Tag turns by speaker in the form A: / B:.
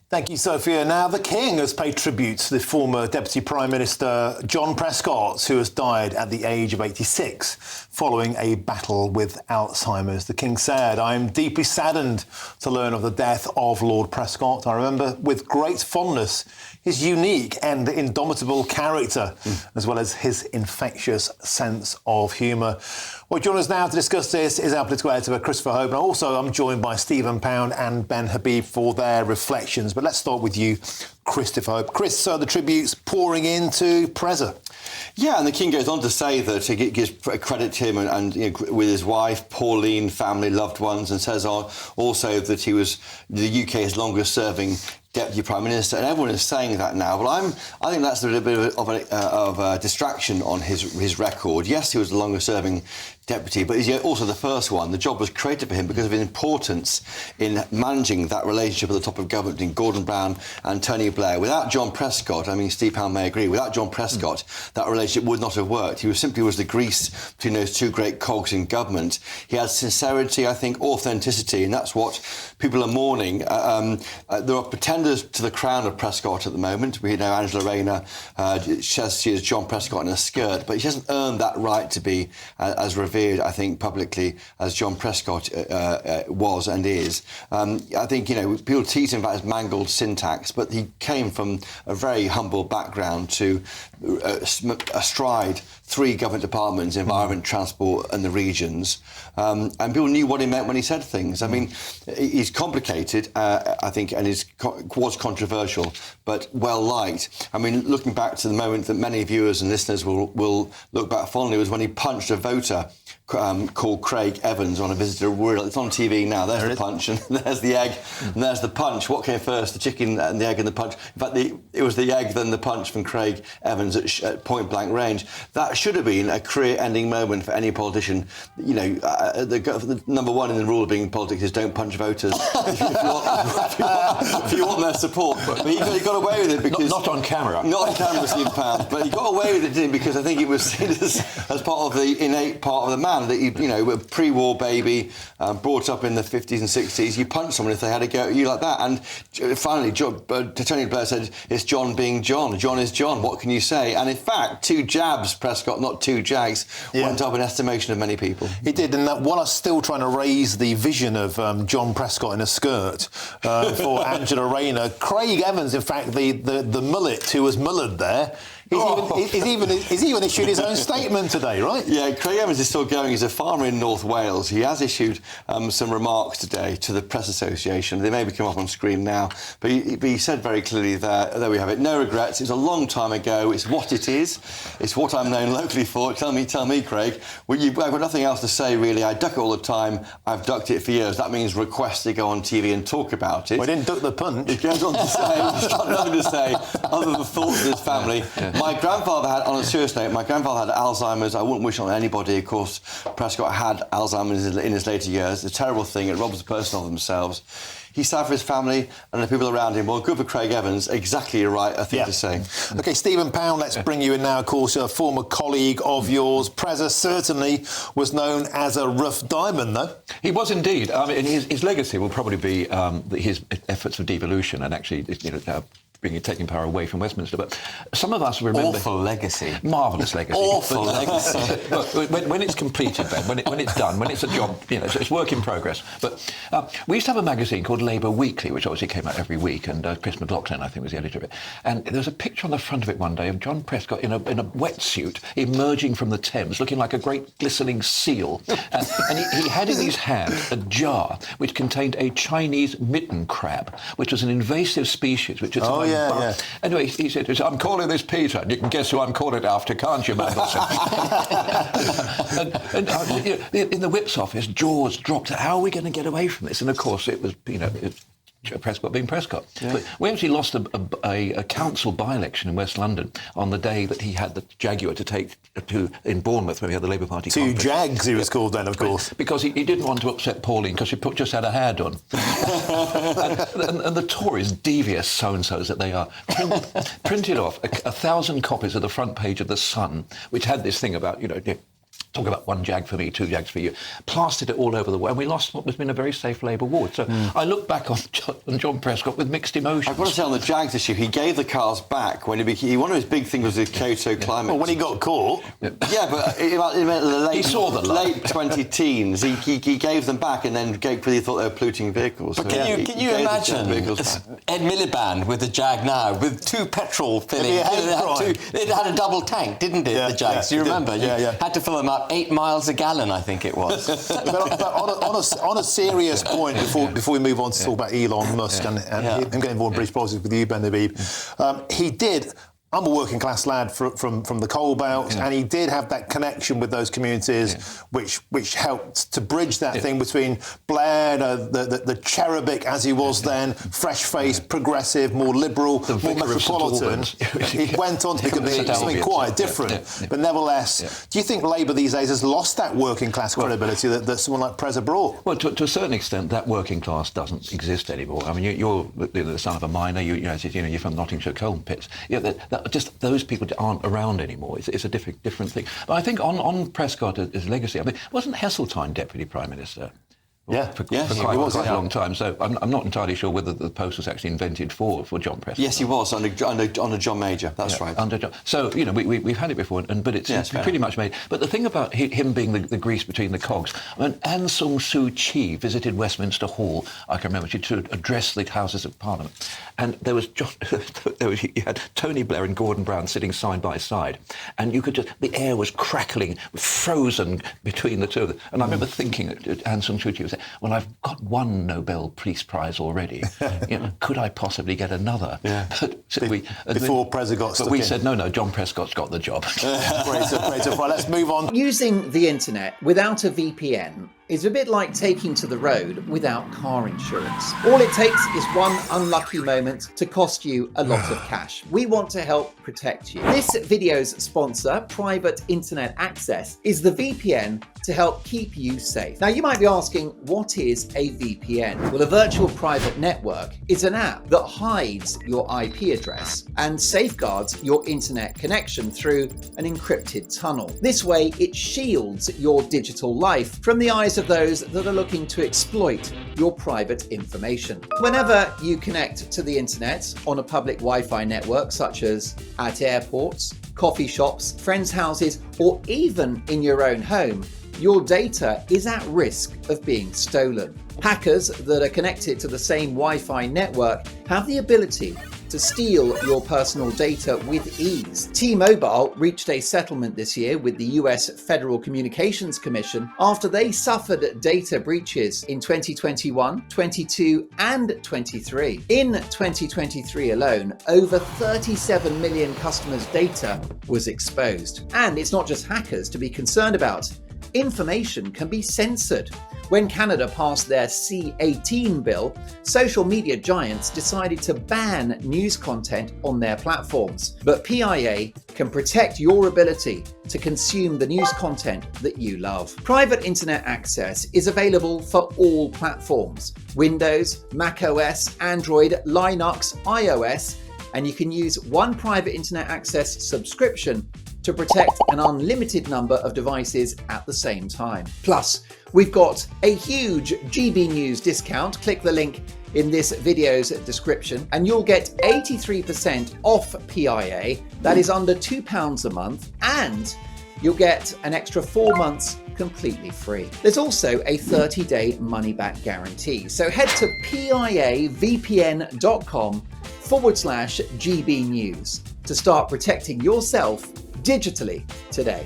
A: Thank you, Sophia. Now, the King has paid tribute to the former Deputy Prime Minister John Prescott, who has died at the age of 86 following a battle with Alzheimer's. The King said, "I am deeply saddened to learn of the death of Lord Prescott. I remember with great fondness his unique and indomitable character, as well as his infectious sense of humour." Well, joining us now to discuss this is our political editor, Christopher Hope. And also, I'm joined by Stephen Pound and Ben Habib for their reflections. But let's start with you, Christopher Hope. Chris, so the tributes pouring into Preza.
B: Yeah, and the King goes on to say that he gives credit to him and with his wife, Pauline, family, loved ones, and says also that he was the UK's longest-serving Deputy Prime Minister, and everyone is saying that now. But I think that's a little bit of a distraction on his record. Yes, he was the longest-serving deputy, but he's also the first one. The job was created for him because of his importance in managing that relationship at the top of government between Gordon Brown and Tony Blair. Without John Prescott, I mean, Steve Pound may agree, without John Prescott, that relationship would not have worked. He simply was the grease between those two great cogs in government. He had sincerity, I think, authenticity, and that's what people are mourning. There are pretenders to the crown of Prescott at the moment. We know Angela Rayner says she is John Prescott in a skirt, but she hasn't earned that right to be as revered, I think, publicly as John Prescott was and is. I think, people tease him about his mangled syntax, but he came from a very humble background to astride 3 government departments, environment, transport and the regions. And people knew what he meant when he said things. I mean, he's complicated, I think, and was controversial, but well-liked. I mean, looking back to the moment that many viewers and listeners will look back fondly was when he punched a voter called Craig Evans on a visit to rural. It's on TV now. There's the punch and there's the egg and there's the punch. What came first, the chicken and the egg and the punch? In fact, it was the egg, then the punch from Craig Evans at point-blank range. That should have been a career-ending moment for any politician. The number one in the rule of being in politics is don't punch voters if you want their support. But he got away with it because...
C: Not on camera.
B: Not on camera, Steve Pound. But he got away with it, didn't he? Because I think it was seen as part of the innate part of the man that a pre-war baby, brought up in the 50s and 60s, you punch someone if they had a go at you like that. And finally, Tony Blair said, it's John being John. John is John. What can you say? And in fact, 2 jabs, Prescott, not 2 jags, went up in estimation of many people.
A: He did, and while I'm still trying to raise the vision of John Prescott in a skirt for Angela Rayner, Craig Evans, in fact, the mullet who was mullered there, he's even issued his own statement today, right?
B: Yeah, Craig Evans is still going. He's a farmer in North Wales. He has issued some remarks today to the Press Association. They maybe come up on screen now. But he said very clearly there we have it. No regrets. It's a long time ago. It's what it is. It's what I'm known locally for. Tell me, Craig. Well, I've got nothing else to say, really. I duck it all the time. I've ducked it for years. That means request to go on TV and talk about it.
A: We didn't duck the punch.
B: He goes on to say, he's got nothing to say other than the thoughts of his family. My grandfather had, on a serious note, my grandfather had Alzheimer's. I wouldn't wish it on anybody. Of course, Prescott had Alzheimer's in his later years. It's a terrible thing. It robs the person of themselves. He's sad for his family and the people around him. Well, good for Craig Evans. Exactly right, I think, to say.
A: OK, Stephen Pound, let's bring you in now. Of course, a former colleague of yours. Preza certainly was known as a rough diamond, though.
C: He was indeed. I mean, his legacy will probably be his efforts of devolution and actually, taking power away from Westminster. But some of us remember...
D: Awful legacy.
C: Marvellous legacy.
D: Awful legacy.
C: Look, when it's completed, Ben, when it's done, when it's a job, so it's work in progress. But we used to have a magazine called Labour Weekly, which obviously came out every week, and Chris McLaughlin, I think, was the editor of it. And there was a picture on the front of it one day of John Prescott in a wetsuit emerging from the Thames, looking like a great glistening seal. And he had in his hand a jar which contained a Chinese mitten crab, which was an invasive species, which is... Anyway, he said, I'm calling this Peter, and you can guess who I'm calling it after, can't you, Mandelson? and in the whip's office, jaws dropped. How are we going to get away from this? And of course, it was, Prescott being Prescott. Yeah. But we actually lost a council by-election in West London on the day that he had the Jaguar to take in Bournemouth when we had the Labour Party conference.
A: 2 Jags, he was called then, of course.
C: Because he didn't want to upset Pauline because she just had her hair done. and the Tories, devious so-and-sos that they are, printed off 1,000 copies of the front page of The Sun, which had this thing about, talk about one Jag for me, two Jags for you, plastered it all over the world, and we lost what has been a very safe Labour ward. So I look back on John Prescott with mixed emotions.
B: I've got to say, on the Jags issue, he gave the cars back when one of his big things was the Kyoto climate.
A: Well, when he got caught.
B: Yeah, but in the
C: He saw the light.
B: late 2010s, he gave them back and then because he thought they were polluting vehicles.
D: But
B: So
D: can you
B: gave the
D: imagine
B: vehicles back.
D: Ed Miliband with the Jag now, with 2 petrol filling? It had a double tank, didn't it,
A: Yeah,
D: the Jags? Do you remember?
A: Yeah, yeah.
D: Had to fill them up 8 miles a gallon, I think it was.
A: But on a serious point, before we move on to talk about Elon Musk and him getting involved in British politics with you, Ben Habib, he did. I'm a working class lad from the coal belt, and he did have that connection with those communities, which helped to bridge that thing between Blair, the cherubic as he was then, fresh-faced, progressive, more liberal, more metropolitan. He went on to become something quite different. But nevertheless, do you think Labour these days has lost that working class credibility that someone like Preza brought?
C: Well, to a certain extent, that working class doesn't exist anymore. I mean, you're the son of a miner. You're from Nottinghamshire coal pits. Just those people aren't around anymore. It's a different thing. But I think on Prescott, his legacy, I mean, wasn't Heseltine Deputy Prime Minister? For quite a long time. So I'm not entirely sure whether the post was actually invented for John Prescott.
B: Yes, he was under John Major. That's right.
C: Under John. So we've had it before, but it's pretty much made. But the thing about him being the grease between the cogs, when Aung San Suu Kyi visited Westminster Hall, I can remember, to address the Houses of Parliament, and there was you had Tony Blair and Gordon Brown sitting side by side, and you could the air was crackling, frozen between the two of them. And I remember thinking that Aung San Suu Kyi was, well, I've got one Nobel Peace Prize already. Could I possibly get another?
A: Yeah. Before Preza got stuck
C: But we
A: in.
C: said, no, John Prescott's got the job.
A: Great. Right, let's move on.
E: Using the internet without a VPN is a bit like taking to the road without car insurance. All it takes is one unlucky moment to cost you a lot of cash. We want to help protect you. This video's sponsor, Private Internet Access, is the VPN to help keep you safe. Now, you might be asking, what is a VPN? Well, a virtual private network is an app that hides your IP address and safeguards your internet connection through an encrypted tunnel. This way, it shields your digital life from the eyes of those that are looking to exploit your private information. Whenever you connect to the internet on a public Wi-Fi network, such as at airports, coffee shops, friends' houses, or even in your own home, your data is at risk of being stolen. Hackers that are connected to the same Wi-Fi network have the ability to steal your personal data with ease. T-Mobile reached a settlement this year with the US Federal Communications Commission after they suffered data breaches in 2021, 22, and 23. In 2023 alone, over 37 million customers' data was exposed. And it's not just hackers to be concerned about. Information can be censored. When Canada passed their C-18 bill, social media giants decided to ban news content on their platforms. But PIA can protect your ability to consume the news content that you love. Private Internet Access is available for all platforms: Windows, macOS, Android, Linux, iOS, and you can use one Private Internet Access subscription to protect an unlimited number of devices at the same time. Plus, we've got a huge GB News discount. Click the link in this video's description and you'll get 83% off PIA. That is under £2 a month, and you'll get an extra 4 months completely free. There's also a 30-day money-back guarantee. So head to piavpn.com/GB News to start protecting yourself digitally today.